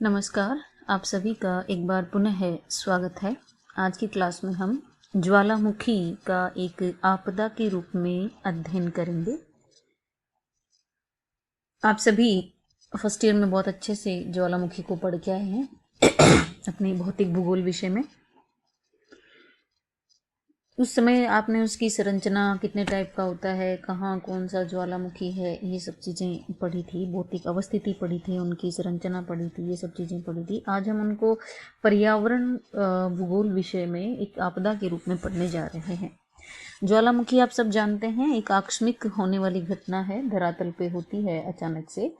नमस्कार, आप सभी का एक बार पुनः स्वागत है। आज की क्लास में हम ज्वालामुखी का एक आपदा के रूप में अध्ययन करेंगे। आप सभी फर्स्ट ईयर में बहुत अच्छे से ज्वालामुखी को पढ़ के आए हैं अपने भौतिक भूगोल विषय में। उस समय आपने उसकी संरचना, कितने टाइप का होता है, कहाँ कौन सा ज्वालामुखी है, ये सब चीज़ें पढ़ी थी। भौतिक अवस्थिति पढ़ी थी, उनकी संरचना पढ़ी थी, ये सब चीज़ें पढ़ी थी। आज हम उनको पर्यावरण भूगोल विषय में एक आपदा के रूप में पढ़ने जा रहे हैं। ज्वालामुखी आप सब जानते हैं, एक आकस्मिक होने वाली घटना है, धरातल पे होती है अचानक से।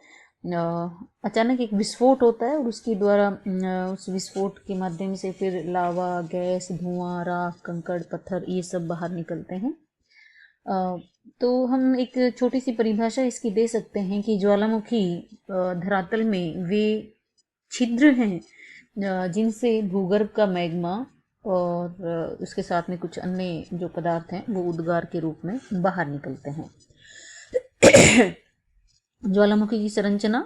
अचानक एक विस्फोट होता है और उसके द्वारा उस विस्फोट के माध्यम से फिर लावा, गैस, धुआं, राख, कंकड़, पत्थर ये सब बाहर निकलते हैं। तो हम एक छोटी सी परिभाषा इसकी दे सकते हैं कि ज्वालामुखी धरातल में वे छिद्र हैं जिनसे भूगर्भ का मैग्मा और उसके साथ में कुछ अन्य जो पदार्थ हैं वो उद्गार के रूप में बाहर निकलते हैं। ज्वालामुखी की संरचना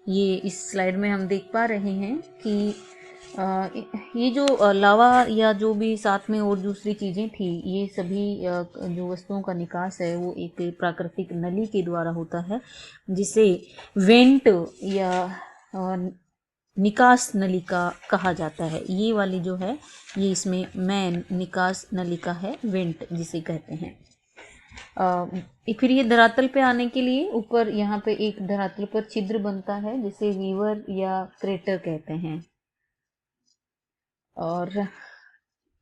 ये इस स्लाइड में हम देख पा रहे हैं कि ये जो लावा या जो भी साथ में और दूसरी चीज़ें थी, ये सभी जो वस्तुओं का निकास है वो एक प्राकृतिक नली के द्वारा होता है, जिसे वेंट या निकास नलिका कहा जाता है। ये वाली जो है ये इसमें मेन निकास नलिका है, वेंट जिसे कहते हैं। फिर ये धरातल पे आने के लिए ऊपर यहाँ पे एक धरातल पर छिद्र बनता है जिसे वीवर या क्रेटर कहते हैं। और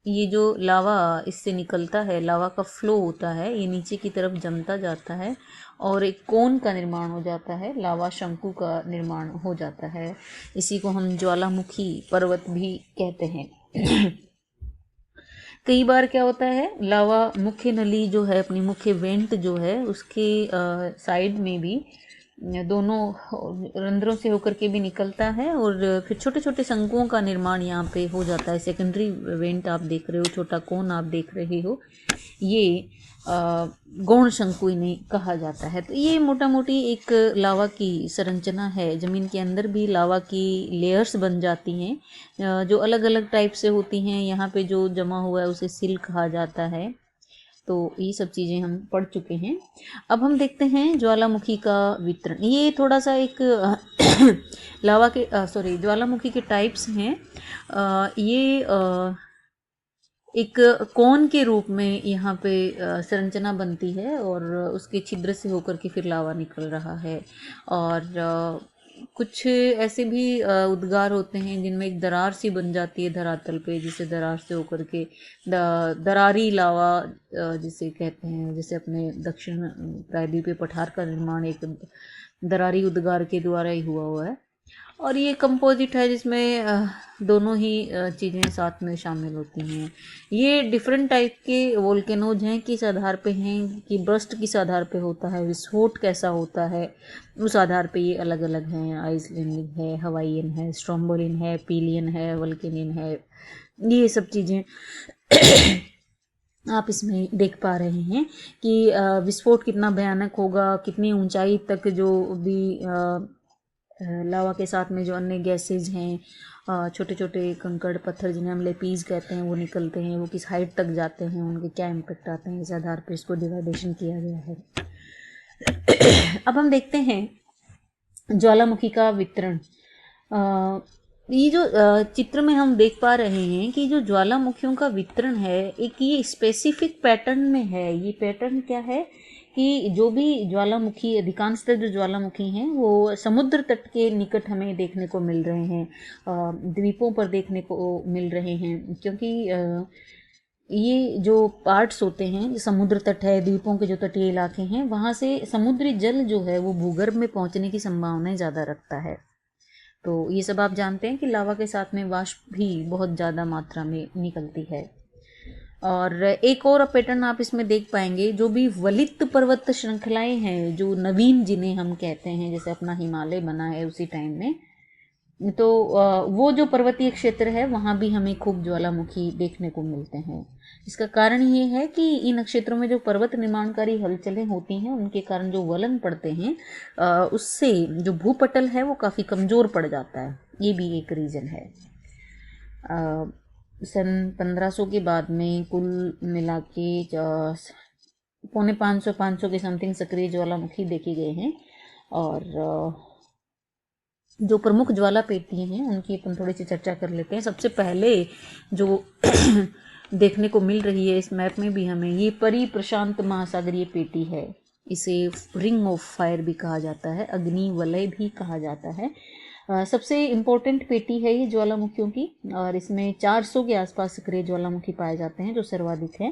ये जो लावा इससे निकलता है, लावा का फ्लो होता है, ये नीचे की तरफ जमता जाता है और एक कोन का निर्माण हो जाता है, लावा शंकु का निर्माण हो जाता है। इसी को हम ज्वालामुखी पर्वत भी कहते हैं। कई बार क्या होता है, लावा मुख्य नली जो है, अपनी मुख्य वेंट जो है, उसके साइड में भी दोनों रंध्रों से होकर के भी निकलता है और फिर छोटे छोटे शंकुओं का निर्माण यहाँ पे हो जाता है। सेकेंडरी वेंट आप देख रहे हो, छोटा कोन आप देख रहे हो, ये गौण शंकु इन्हें कहा जाता है। तो ये मोटा मोटी एक लावा की संरचना है। ज़मीन के अंदर भी लावा की लेयर्स बन जाती हैं जो अलग अलग टाइप से होती हैं। यहाँ पे जो जमा हुआ है उसे सिल कहा जाता है। तो ये सब चीज़ें हम पढ़ चुके हैं। अब हम देखते हैं ज्वालामुखी का वितरण। ये थोड़ा सा एक लावा के ज्वालामुखी के टाइप्स हैं। ये एक कोन के रूप में यहाँ पे संरचना बनती है और उसके छिद्र से होकर के फिर लावा निकल रहा है। और कुछ ऐसे भी उद्गार होते हैं जिनमें एक दरार सी बन जाती है धरातल पे, जिसे दरार से होकर के दरारी लावा जिसे कहते हैं। जैसे अपने दक्षिण प्रायद्वीपीय पठार का निर्माण एक दरारी उद्गार के द्वारा ही हुआ है। और ये कंपोजिट है जिसमें दोनों ही चीज़ें साथ में शामिल होती हैं। ये डिफरेंट टाइप के वोल्केनोज हैं, किस आधार पे हैं कि बर्स्ट किस आधार पे होता है, विस्फोट कैसा होता है, उस आधार पे ये अलग अलग हैं। आइसलैंडिक है, हवाईयन है, स्ट्रोम्बोलिन है, पीलियन है, वल्केनियन है, ये सब चीज़ें आप इसमें देख पा रहे हैं कि विस्फोट कितना भयानक होगा, कितनी ऊंचाई तक जो भी लावा के साथ में जो अन्य गैसेज हैं, छोटे छोटे कंकड़ पत्थर जिन्हें हम लेपीज कहते हैं, वो निकलते हैं, वो किस हाइट तक जाते हैं, उनके क्या इम्पेक्ट आते हैं, इस आधार पर इसको डिवाइडेशन किया गया है। अब हम देखते हैं ज्वालामुखी का वितरण। ये जो चित्र में हम देख पा रहे हैं कि जो ज्वालामुखियों का वितरण है, एक ये स्पेसिफिक पैटर्न में है। ये पैटर्न क्या है कि जो भी ज्वालामुखी, अधिकांशतः जो ज्वालामुखी हैं वो समुद्र तट के निकट हमें देखने को मिल रहे हैं, द्वीपों पर देखने को मिल रहे हैं। क्योंकि ये जो पार्ट्स होते हैं, समुद्र तट है, द्वीपों के जो तटीय इलाके हैं, वहाँ से समुद्री जल जो है वो भूगर्भ में पहुँचने की संभावनाएं ज़्यादा रखता है। तो ये सब आप जानते हैं कि लावा के साथ में वाष्प भी बहुत ज़्यादा मात्रा में निकलती है। और एक और पैटर्न आप इसमें देख पाएंगे, जो भी वलित पर्वत श्रृंखलाएं हैं, जो नवीन जिन्हें हम कहते हैं, जैसे अपना हिमालय बना है उसी टाइम में, तो वो जो पर्वतीय क्षेत्र है वहाँ भी हमें खूब ज्वालामुखी देखने को मिलते हैं। इसका कारण ये है कि इन क्षेत्रों में जो पर्वत निर्माणकारी हलचलें होती हैं, उनके कारण जो वलन पड़ते हैं, उससे जो भूपटल है वो काफ़ी कमज़ोर पड़ जाता है। ये भी एक रीज़न है। सन 1500 के बाद में कुल मिला के 450-500 के समथिंग सक्रिय ज्वालामुखी देखे गए हैं। और जो प्रमुख ज्वाला पेटियाँ हैं उनकी अपन थोड़ी सी चर्चा कर लेते हैं। सबसे पहले जो देखने को मिल रही है इस मैप में भी हमें, ये प्रशांत महासागरीय पेटी है। इसे रिंग ऑफ फायर भी कहा जाता है, अग्नि वलय भी कहा जाता है। सबसे इम्पोर्टेंट पेटी है ये ज्वालामुखियों की, और इसमें 400 के आसपास सक्रिय ज्वालामुखी पाए जाते हैं जो सर्वाधिक है।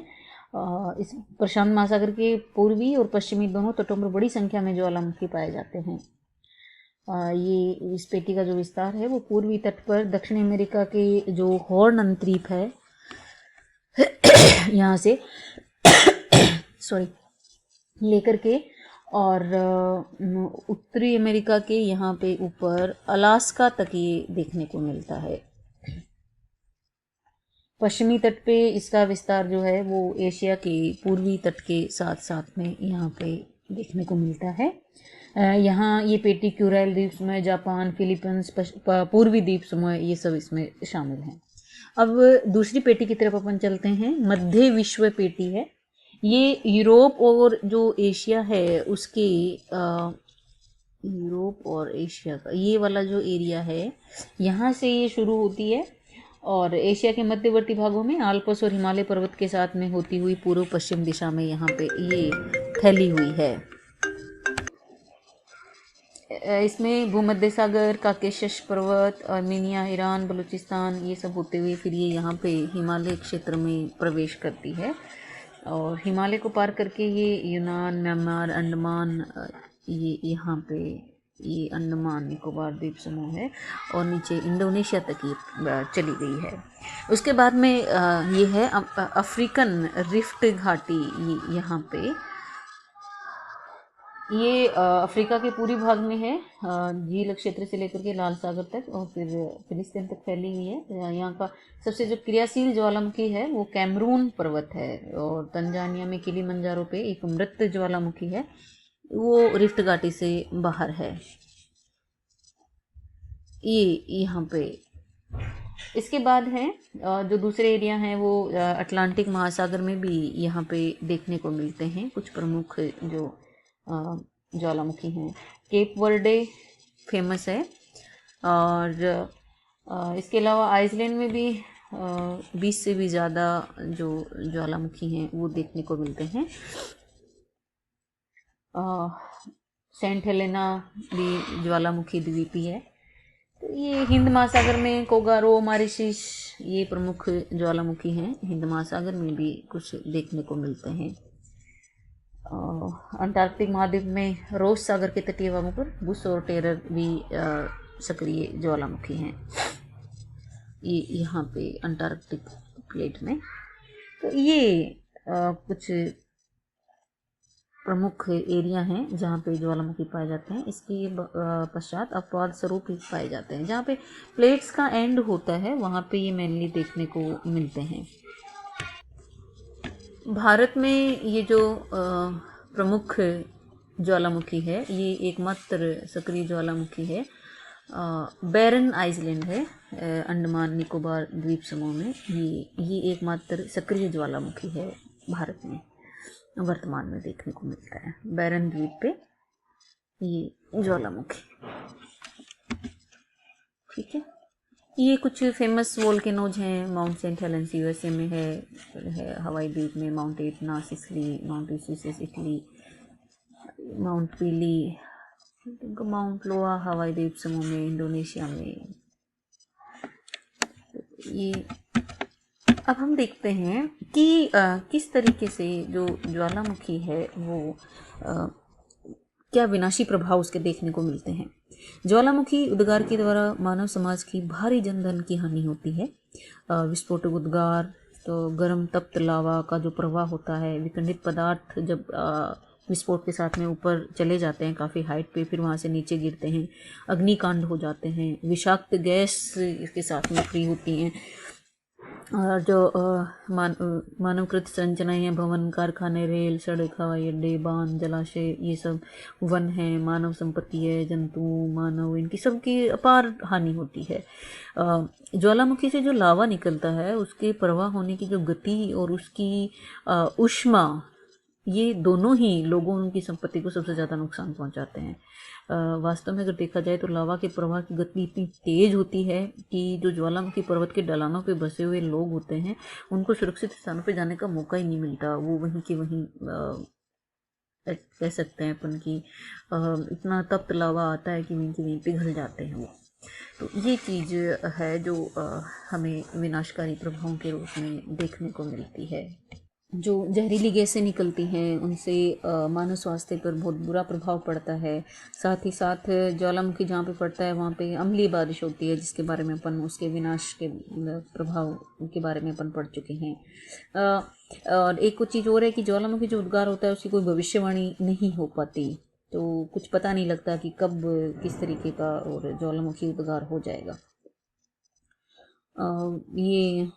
इस प्रशांत महासागर के पूर्वी और पश्चिमी दोनों तटों पर बड़ी संख्या में ज्वालामुखी पाए जाते हैं। ये इस पेटी का जो विस्तार है वो पूर्वी तट पर दक्षिण अमेरिका के जो हॉर्न अंतरीप है यहाँ से सॉरी लेकर के, और उत्तरी अमेरिका के यहाँ पे ऊपर अलास्का तक ये देखने को मिलता है। पश्चिमी तट पे इसका विस्तार जो है वो एशिया के पूर्वी तट के साथ साथ में यहाँ पे देखने को मिलता है। यहाँ ये पेटी क्यूराइल द्वीप समूह, जापान, फिलीपींस, पूर्वी द्वीप समूह, ये सब इसमें शामिल हैं। अब दूसरी पेटी की तरफ अपन चलते हैं। मध्य विश्व पेटी है। ये यूरोप और जो एशिया है उसके यूरोप और एशिया का ये वाला जो एरिया है यहाँ से ये शुरू होती है, और एशिया के मध्यवर्ती भागों में आल्प्स और हिमालय पर्वत के साथ में होती हुई पूर्व पश्चिम दिशा में यहाँ पे ये फैली हुई है। इसमें भूमध्य सागर, काकेशस पर्वत, आर्मेनिया, ईरान, बलूचिस्तान, ये सब होते हुए फिर ये यहाँ पे हिमालय क्षेत्र में प्रवेश करती है। और हिमालय को पार करके ये यूनान, म्यांमार, अंडमान, ये यहाँ पे ये अंडमान निकोबार द्वीप समूह है, और नीचे इंडोनेशिया तक ये चली गई है। उसके बाद में ये है अफ्रीकन रिफ्ट घाटी। ये यहाँ पे ये अफ्रीका के पूर्वी भाग में है, झील क्षेत्र से लेकर के लाल सागर तक और फिर फिलिस्तीन तक फैली हुई है। यहाँ का सबसे जो क्रियाशील ज्वालामुखी है वो कैमरून पर्वत है, और तंजानिया में किलिमंजारो पे एक मृत ज्वालामुखी है, वो रिफ्ट घाटी से बाहर है। ये यहाँ पे इसके बाद है जो दूसरे एरिया हैं वो अटलांटिक महासागर में भी यहाँ पे देखने को मिलते हैं कुछ प्रमुख जो ज्वालामुखी हैं। केप वर्डे फेमस है, और इसके अलावा आइसलैंड में भी 20 से भी ज़्यादा जो ज्वालामुखी हैं वो देखने को मिलते हैं। सेंट हेलेना भी ज्वालामुखी द्वीप ही है। तो ये हिंद महासागर में कोगारो, मॉरिशस, ये प्रमुख ज्वालामुखी हैं। हिंद महासागर में भी कुछ देखने को मिलते हैं। अंटार्कटिक महाद्वीप में रोस सागर के तटीय भागों पर बुश और टेरर भी सक्रिय ज्वालामुखी हैं, ये यहाँ पे अंटार्कटिक प्लेट में। तो ये कुछ प्रमुख एरिया हैं जहाँ पे ज्वालामुखी पाए जाते हैं। इसके पश्चात अपवाद स्वरूप ही पाए जाते हैं। जहाँ पे प्लेट्स का एंड होता है वहाँ पे ये मेनली देखने को मिलते हैं। भारत में ये जो प्रमुख ज्वालामुखी है ये एकमात्र सक्रिय ज्वालामुखी है, बैरन आइसलैंड है अंडमान निकोबार द्वीप समूह में। ये एकमात्र सक्रिय ज्वालामुखी है भारत में वर्तमान में देखने को मिलता है। बैरन द्वीप पे ये ज्वालामुखी, ठीक है। ये कुछ फेमस वोल्केनोज हैं। माउंट सेंट हेलेंस यूएसए में है हवाई द्वीप में, mount Etna Sicily, mount ISIS Italy, mount पीली, माउंट लोआ हवाई द्वीप समूह में इंडोनेशिया में। ये अब हम देखते हैं कि किस तरीके से जो ज्वालामुखी है वो क्या विनाशी प्रभाव उसके देखने को मिलते हैं। ज्वालामुखी उद्गार के द्वारा मानव समाज की भारी जनधन की हानि होती है। विस्फोटक उद्गार, तो गर्म तप्त लावा का जो प्रवाह होता है, विखंडित पदार्थ जब विस्फोट के साथ में ऊपर चले जाते हैं काफ़ी हाइट पे, फिर वहाँ से नीचे गिरते हैं, अग्निकांड हो जाते हैं, विषाक्त गैस इसके साथ में फ्री होती हैं, और जो मानवकृत संरचनाएं हैं, भवन, कारखाने, रेल, सड़क, हवाई अड्डे, बांध, जलाशय, ये सब वन है, मानव संपत्ति है, जंतु, मानव, इनकी सबकी अपार हानि होती है। ज्वालामुखी से जो लावा निकलता है उसके प्रवाह होने की जो गति और उसकी ऊष्मा, ये दोनों ही लोगों की संपत्ति को सबसे ज़्यादा नुकसान पहुंचाते हैं। वास्तव में अगर देखा जाए तो लावा के प्रवाह की गति इतनी तेज होती है कि जो ज्वालामुखी पर्वत के ढलानों पे बसे हुए लोग होते हैं उनको सुरक्षित स्थानों पे जाने का मौका ही नहीं मिलता। वो वहीं के वहीं कह सकते हैं अपन की इतना तप्त लावा आता है कि वहीं के वहीं पिघल जाते हैं वो। तो ये चीज़ है जो हमें विनाशकारी प्रभावों के रूप में देखने को मिलती है। जो जहरीली गैसें निकलती हैं उनसे मानव स्वास्थ्य पर बहुत बुरा प्रभाव पड़ता है। साथ ही साथ ज्वालामुखी जहाँ पे पड़ता है वहाँ पे अम्लीय बारिश होती है, जिसके बारे में अपन उसके विनाश के प्रभाव के बारे में अपन पढ़ चुके हैं। और एक कुछ चीज़ और है कि ज्वालामुखी जो उद्गार होता है उसकी कोई भविष्यवाणी नहीं हो पाती, तो कुछ पता नहीं लगता कि कब किस तरीके का और ज्वालामुखी उद्गार हो जाएगा। ये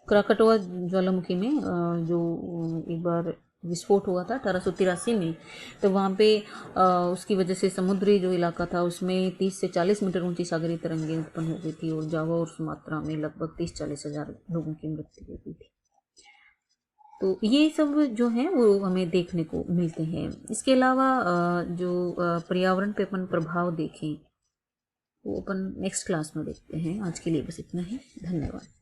क्राकटोआ ज्वालामुखी में जो एक बार विस्फोट हुआ था 1883 में, तो वहाँ पे उसकी वजह से समुद्री जो इलाका था उसमें 30 से 40 मीटर ऊंची सागरीय तरंगें उत्पन्न हो गई थी और जावा और सुमात्रा में लगभग 30-40 हज़ार लोगों की मृत्यु हो गई थी। तो ये सब जो है वो हमें देखने को मिलते हैं। इसके अलावा जो पर्यावरण पे अपन प्रभाव देखें वो अपन नेक्स्ट क्लास में देखते हैं। आज के लिए बस इतना ही। धन्यवाद।